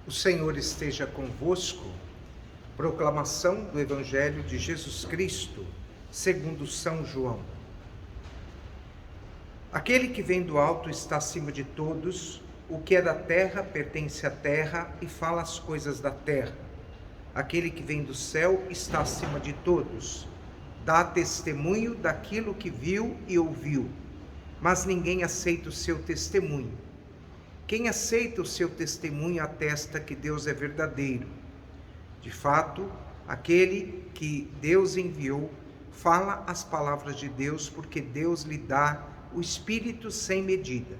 O Senhor esteja convosco. Proclamação do Evangelho de Jesus Cristo, segundo São João. Aquele que vem do alto está acima de todos, o que é da terra pertence à terra e fala as coisas da terra. Aquele que vem do céu está acima de todos, dá testemunho daquilo que viu e ouviu, mas ninguém aceita o seu testemunho. Quem aceita o seu testemunho atesta que Deus é verdadeiro. De fato, aquele que Deus enviou fala as palavras de Deus, porque Deus lhe dá o Espírito sem medida.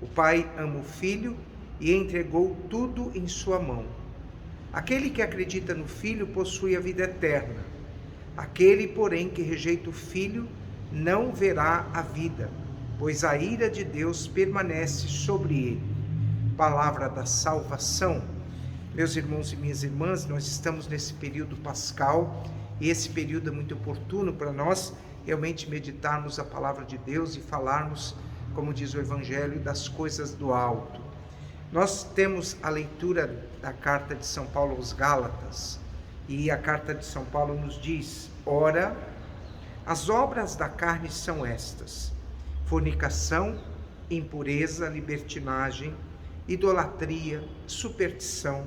O Pai ama o Filho e entregou tudo em sua mão. Aquele que acredita no Filho possui a vida eterna. Aquele, porém, que rejeita o Filho não verá a vida, pois a ira de Deus permanece sobre ele. Palavra da salvação. Meus irmãos e minhas irmãs, nós estamos nesse período pascal, e esse período é muito oportuno para nós realmente meditarmos a palavra de Deus e falarmos, como diz o Evangelho, das coisas do alto. Nós temos a leitura da carta de São Paulo aos Gálatas, e a carta de São Paulo nos diz: ora, as obras da carne são estas: fornicação, impureza, libertinagem, idolatria, superstição,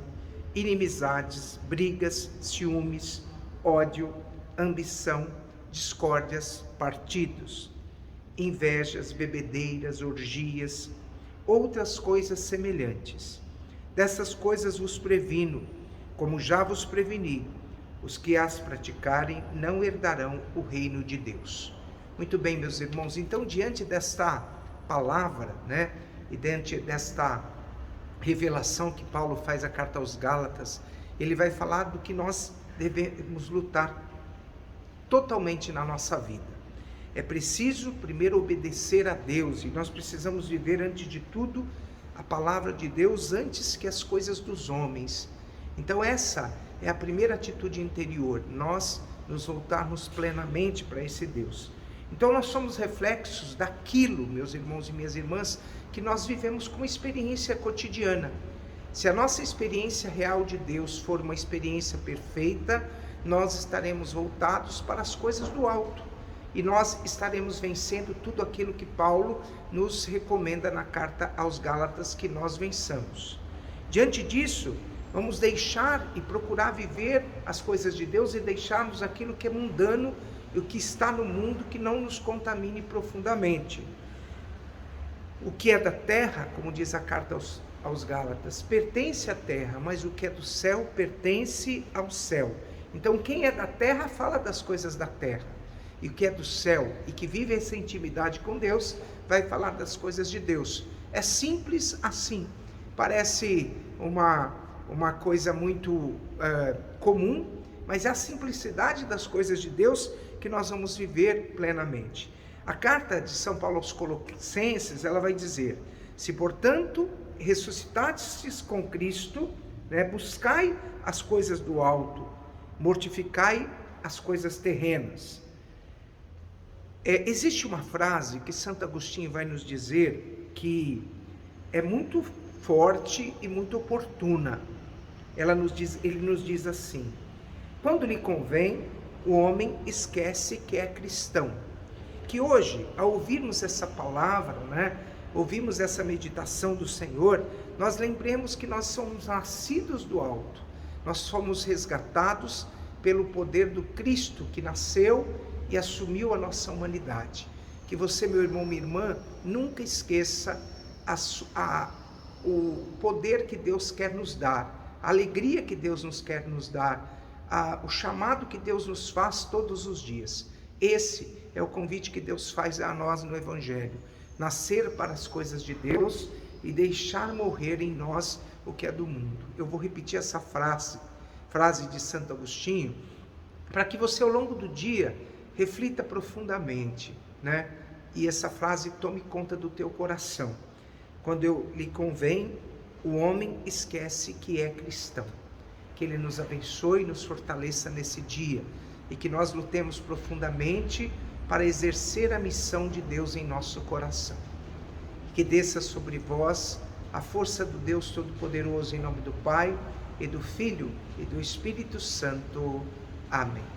inimizades, brigas, ciúmes, ódio, ambição, discórdias, partidos, invejas, bebedeiras, orgias, outras coisas semelhantes. Dessas coisas vos previno, como já vos preveni: os que as praticarem não herdarão o reino de Deus. Muito bem, meus irmãos, então diante desta palavra, e diante desta revelação que Paulo faz à carta aos Gálatas, ele vai falar do que nós devemos lutar totalmente na nossa vida. É preciso primeiro obedecer a Deus, e nós precisamos viver antes de tudo a palavra de Deus antes que as coisas dos homens. Então essa é a primeira atitude interior, nós nos voltarmos plenamente para esse Deus. Então nós somos reflexos daquilo, meus irmãos e minhas irmãs, que nós vivemos como experiência cotidiana. Se a nossa experiência real de Deus for uma experiência perfeita, nós estaremos voltados para as coisas do alto. E nós estaremos vencendo tudo aquilo que Paulo nos recomenda na carta aos Gálatas que nós vençamos. Diante disso, vamos deixar e procurar viver as coisas de Deus e deixarmos aquilo que é mundano e o que está no mundo que não nos contamine profundamente. O que é da terra, como diz a carta aos Gálatas, pertence à terra, mas o que é do céu pertence ao céu. Então quem é da terra fala das coisas da terra, e o que é do céu e que vive essa intimidade com Deus vai falar das coisas de Deus. É simples assim, parece uma coisa muito comum, mas é a simplicidade das coisas de Deus que nós vamos viver plenamente. A carta de São Paulo aos Colossenses, ela vai dizer: se portanto ressuscitastes com Cristo, buscai as coisas do alto, mortificai as coisas terrenas. Existe uma frase que Santo Agostinho vai nos dizer que é muito forte e muito oportuna. Ele nos diz assim: quando lhe convém, o homem esquece que é cristão. Que hoje, ao ouvirmos essa palavra, ouvirmos essa meditação do Senhor, nós lembremos que nós somos nascidos do alto, nós somos resgatados pelo poder do Cristo que nasceu e assumiu a nossa humanidade. Que você, meu irmão, minha irmã, nunca esqueça o poder que Deus quer nos dar, a alegria que Deus nos quer nos dar, o chamado que Deus nos faz todos os dias. Esse é o convite que Deus faz a nós no Evangelho: nascer para as coisas de Deus e deixar morrer em nós o que é do mundo. Eu vou repetir essa frase de Santo Agostinho, para que você ao longo do dia reflita profundamente, e essa frase tome conta do teu coração. Quando lhe convém, o homem esquece que é cristão. Que Ele nos abençoe e nos fortaleça nesse dia, e que nós lutemos profundamente para exercer a missão de Deus em nosso coração. Que desça sobre vós a força do Deus Todo-Poderoso, em nome do Pai, e do Filho, e do Espírito Santo. Amém.